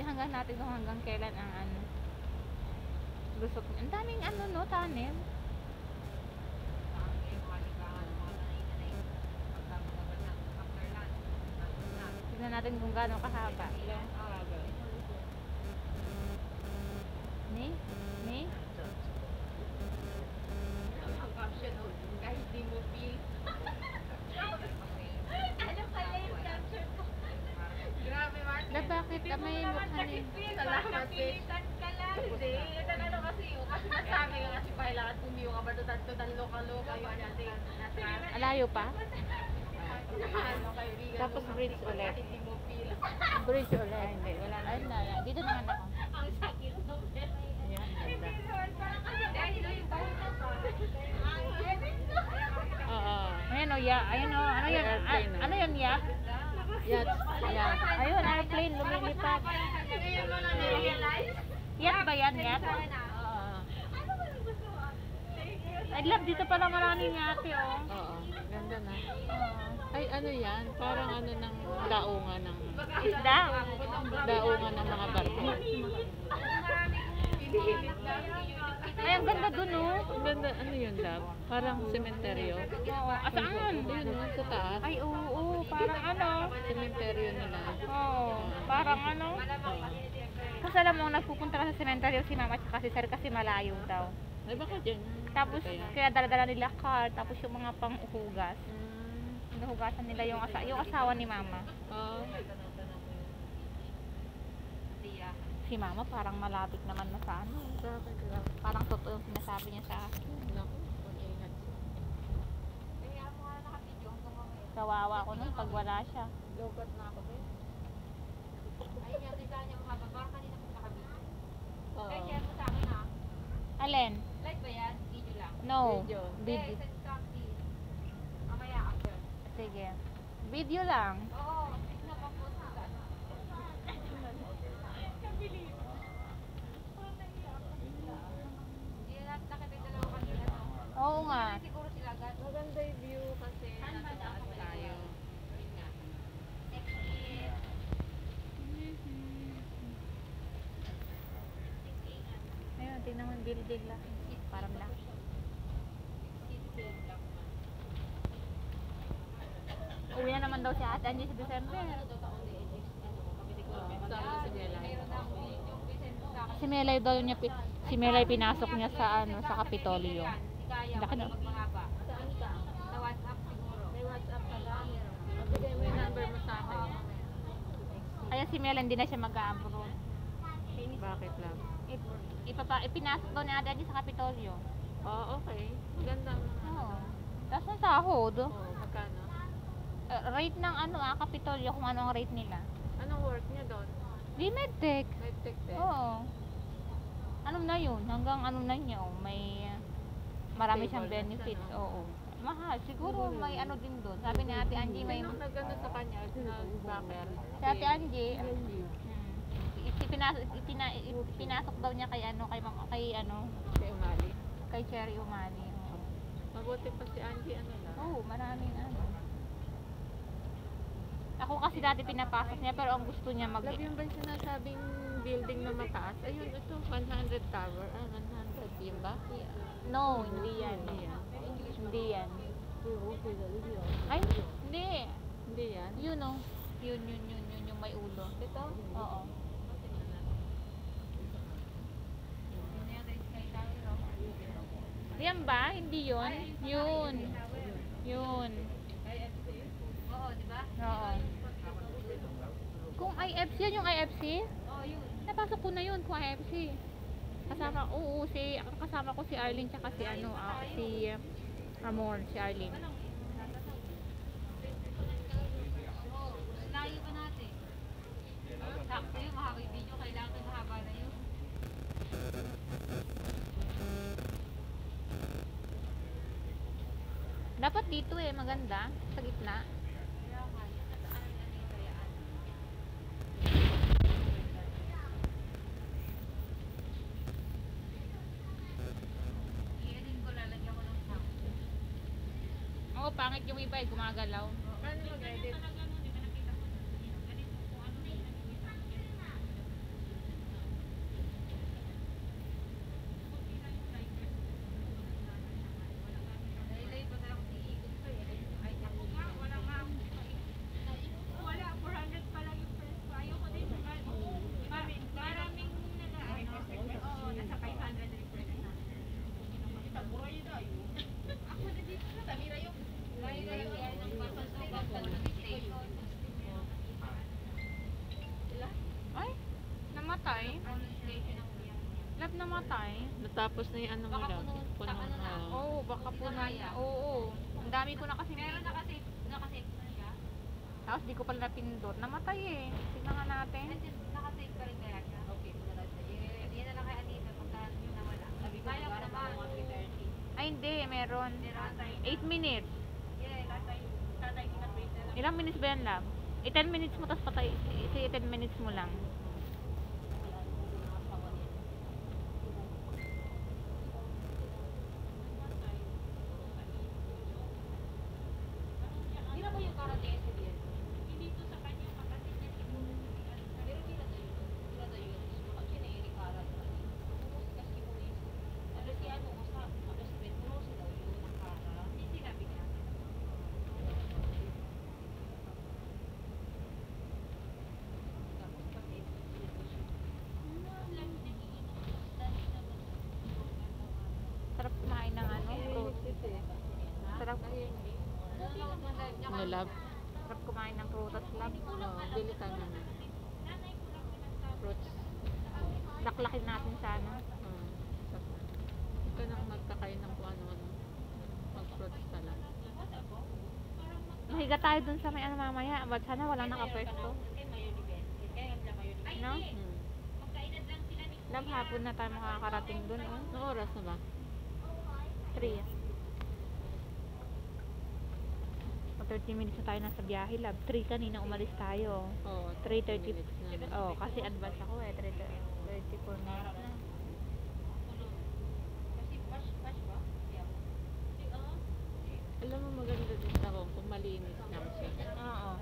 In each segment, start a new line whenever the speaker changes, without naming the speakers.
hanggang natin kung hanggang kailan ang ano. Lusot. Ang daming ano no, tanim. Tignan natin kung gaano kahaba. Ni?
Ang caption, kahit di mo feel. Ano pala yung caption ko? Grabe, Martin.
Bakit? May mukha ni.
Salamat, Pilitan ka lang. Hindi. Ano kasi yun? Kasi nasabi ka kasi kailangan tumiyo ka ba tutan loka-loka yun natin.
Alayo pa?
Ano, kaibigan.
Tapos bridge ulit.
Kahit di mo feel.
Bridge ulit. Hindi, wala na. Ayun na. Dito naman ako.
Ang sakit nung
Ayan, ganda.
dahil yung bahay na to.
Oo. Ayan o, ya. Ayun o. Ano yan? Ano yan, ya?
Yacht.
Yacht. Ayun, airplane. Lumilipat.
Ngayon mo lang na-realize?
Yacht ba yan, yacht? I love dito pala maraming yate, oh.
Oo. Ganda na.
Oo.
Ay, ano yan? Parang ano ng daungan ng...
Isda.
Daungan ng mga barko.
Ay, ang ganda dun, oh.
Ang ganda, ano yun, love? Parang sementeryo.
Oo. Saan?
Yun, no? Sa taas.
Ay, oo. Parang ano.
Sementeryo nila.
Oo. Parang ano. Kasi alam mo, nagpupunta ka sa sementeryo si mama at si sir kasi malayo daw.
Ay, baka dyan.
Tapos, kaya dala-dala nila car, tapos yung mga pang-uhugas.
Hmm.
Hinuhugasan nila yung asawa ni mama.
Oo.
Si mama parang malapit naman na sa ano.
Bakit lang?
Parang totoo yung sinasabi niya sa akin.
Naku, mag-ingat siya.
Kawawa ko nun pag wala siya.
Logat na ako, eh.
Ayun yung design niya mahaba. Parang kanina po nakabito.
Oo.
Ay, share mo sa akin ha.
Alin?
Live ba yan? Video lang.
No.
Video.
Video.
Send sa akin. Mamaya after.
Sige. Video lang.
Oo. Tignan pa po sa akin. Hindi na nakita yung dalawa kanina.
Oo nga.
Siguro sila agad.
Maganda yung view kasi nasa taas tayo.
Yun nga. Exit.
Ayun, tingnan mo yung building lang. Parang lang. Uwi na naman daw si Ate Angie sa December.
Sama si Bella.
Si Melay daw niya, si Melay pinasok niya sa ano, sa Kapitolyo. Laki na.
Mahaba.
Saan ka?
Sa WhatsApp siguro.
May WhatsApp ka ba? Bigay mo yung number mo sa akin.
Kaya si Melay hindi na siya mag-a-abroad.
Bakit lang?
Ipinasok daw ni Ate Angie sa Kapitolyo.
Okay. Ganda mo.
Oo. Tapos ang sahod.
Magkano?
Rate ng ano Kapitolyo kung ano ang rate nila.
Anong work niya doon?
Di medtech.
Medtech din.
Oo. Ano na yun? Hanggang ano na niya, oh, may marami siyang
Stable na
benefits.
siya, no?
Oo. Mahal. Siguro may ano din doon. Sabi ni Ate Angie may...
Sinong nagano sa kanya? Nag-backer?
Si Ate Angie, pinasok daw niya kay ano, kay ano,
Kay Umali.
kay Cherry Umali.
Mabuti pa si Angie, ano lang.
Oo, maraming ano. Ako kasi dati pinapasok niya pero ang gusto niya mag...
Love, yung ba yung sinasabing building na mataas? Ayun, ito, 100 tower. 100 yun ba?
No, hindi yan.
Hindi yan.
Hindi yan. Ay, hindi.
Hindi yan.
Yun oh. Yun, yung may ulo.
Ito?
Oo. Yan ba? Hindi yun? Yun. Yun.
Oo, di ba?
Oo. Kung IFC yan, yung IFC?
Oo, yun.
Napasok ko na yun kung IFC. Kasama, oo, kasama ko si Arlene tsaka si ano, si Ramon, si Arlene.
Layo pa natin. Sakto yung mahaba yung video. Kailangan mahaba na yun.
Dapat dito maganda, sa gitna.
I-edit ko, lalagyan ko ng sound.
Oo, pangit yung iba gumagalaw.
Paano mag-edit?
namatay. Lab namatay.
Natapos na yung ano mo lang. Puno na.
Oo, baka po na. Oo. Ang dami ko na kasi.
Pero nakasave na siya.
Tapos di ko pala napindot. Namatay eh. Tignan nga natin.
Nakasave ka rin kaya siya. Okay, wala siya. Yan na lang kay Anita pagka nawala. Sabi ko naman.
Ay hindi, meron. 8 minutes.
Yeah, last time kinat-wait na lang.
Ilang minutes ba yan, lab? 10 minutes mo, tapos patay. 10 minutes mo lang.
Hindi na ba yung karates din? Hindi to sa kanya kapatid niya. Pero hindi na tayo. Hindi na tayo. Kasi na yung karat. Kasi mo is. Ano si ano mo sa ano si Petro sila yung nakara. Hindi sinabi niya. Tapos pati
Sarap kumain ng ano, fruit. Sarap,
Ano lab?
sarap kumain ng prutas, lab.
Bili ka na. Fruits.
Laklakin natin sa ano.
Ito nang magkakain ng kung ano-ano. Mag-fruits ka lang.
Mahiga tayo dun sa may ano mamaya. Ba't sana wala nakapwesto? No? Lab, hapon na tayo makakarating dun, oh.
Anong oras na ba?
3. O 30 minutes na tayo nasa biyahe, lab. 3 kanina umalis tayo.
Oo.
3:30.
minutes na.
Oh, kasi advance ako eh. 34 minutes na.
Alam mo maganda din ako kung malinis lang siya.
Oo.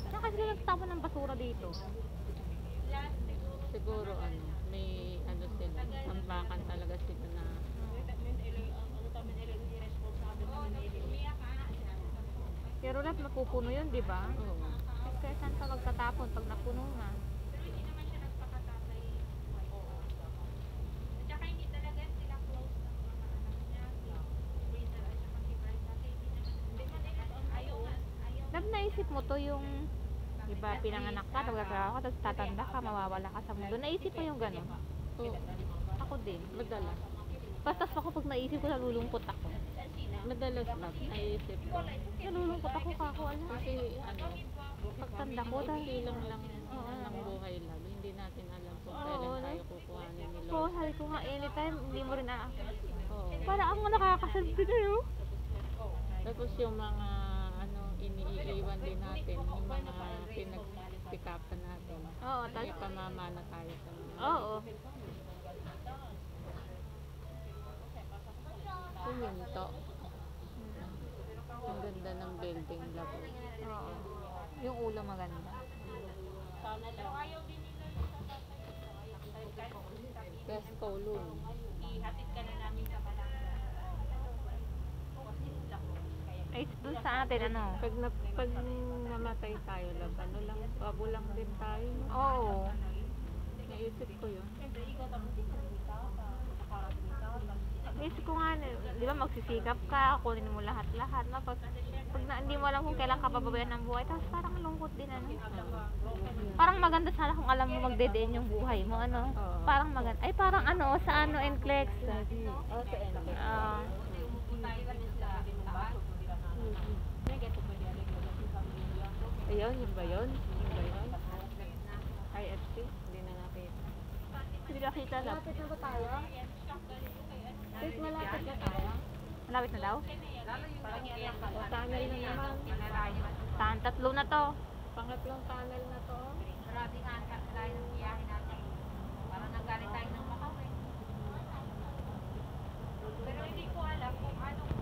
Saan kasi nagtapon ng basura dito?
Siguro ano, may ano sila, tambakan talaga sila na
Pero lab, mapupuno yun, di ba?
oo.
Kaya saan pa magtatapon pag napuno na? Lab, naisip mo to yung di ba pinanganak ka, nagkakaroon ka, tapos tatanda ka, mawawala ka sa mundo. Naisip mo yung gano'n?
Oo.
Ako din.
Madalas.
Basta ako pag naisip ko, nalulungkot ako.
Madalas lang, naisip ko.
Nalulungkot ako kako, ano?
Kasi ano,
Pagtanda ko, dahil
silang lang ng buhay lang. Hindi natin alam kung
Oo,
kailan
no?
tayo kukuhanin ni
Oo,
Lord.
sabi ko nga, anytime, hindi mo rin
Oo.
para ako nakakasalbi na yun.
Tapos yung mga ano, iniiwan din natin, yung mga pinagsikapan natin.
Oo,
May pamamana tayo sa mga.
oo.
Puminto. Ang ganda ng building, labo.
Oo. Yung ulo maganda.
Yes, Kowloon.
Ihatid ka na namin sa Malanga.
Ay, dun sa atin, ano?
Pag namatay tayo, lab, ano lang, babo lang din tayo. No?
Oo.
Naisip ko yun.
Naisip ko nga, di ba magsisikap ka, kunin mo lahat-lahat, no? Pag hindi mo alam kung kailan ka bababayan ng buhay, tapos parang lungkot din, ano? Parang maganda sana kung alam mo magdedeen yung buhay mo, ano?
Oo.
Parang maganda. Ay, parang ano, sa ano, NCLEX.
Oh, sa end. Ayun, yun ba yun? Yun ba yun? IFC? Hindi na nakita.
Hindi nakita, lab.
Malapit na ba tayo? Sis, malapit na tayo?
Malapit na daw?
O, tunnel na naman.
Tatlo na to.
Pangatlong tunnel na to.
Marami nga ang kalahin ng biyahe natin. Parang nanggaling tayo ng Macau eh. Pero hindi ko alam kung anong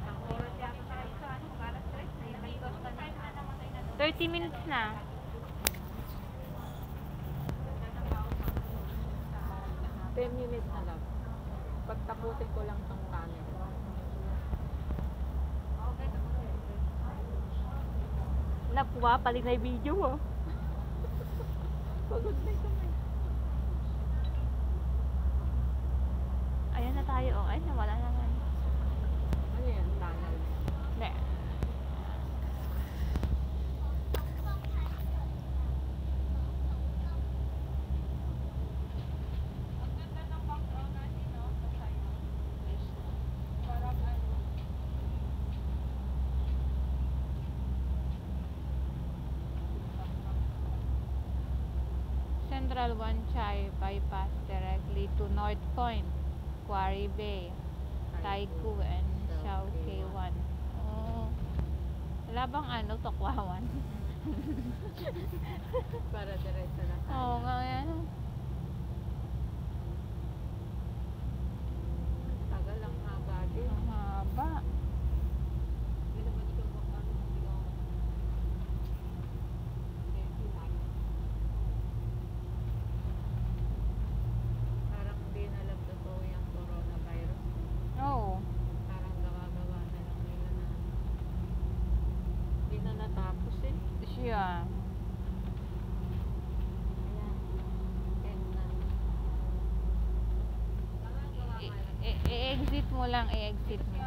ang oras yata tayo sa ano, para stress na yung may costa na namatay na doon.
30 minutes na.
10 minutes na lang. Pagtapusin ko lang tong tunnel.
Napuwa, paling na yung video mo.
Pagod na ito.
Ayan na tayo, oh. Ay, nawala naman.
Ano yan? Tunnel.
Hindi. Central One Chai bypass directly to North Point, Quarry Bay, Taikoo, and Siao K1. Oh. Wala bang ano, Tokwawan?
Para diretso na tayo.
Oo nga yan.
Tagal lang haba din.
Ang haba.
Hindi naman ikaw mag-ano, hindi ka
Parang hindi na lang totoo yung coronavirus.
Oo.
Parang gawa-gawa na lang nila na hindi na natapos eh.
Siya.
Ayan. End na.
I-exit mo lang, i-exit mo.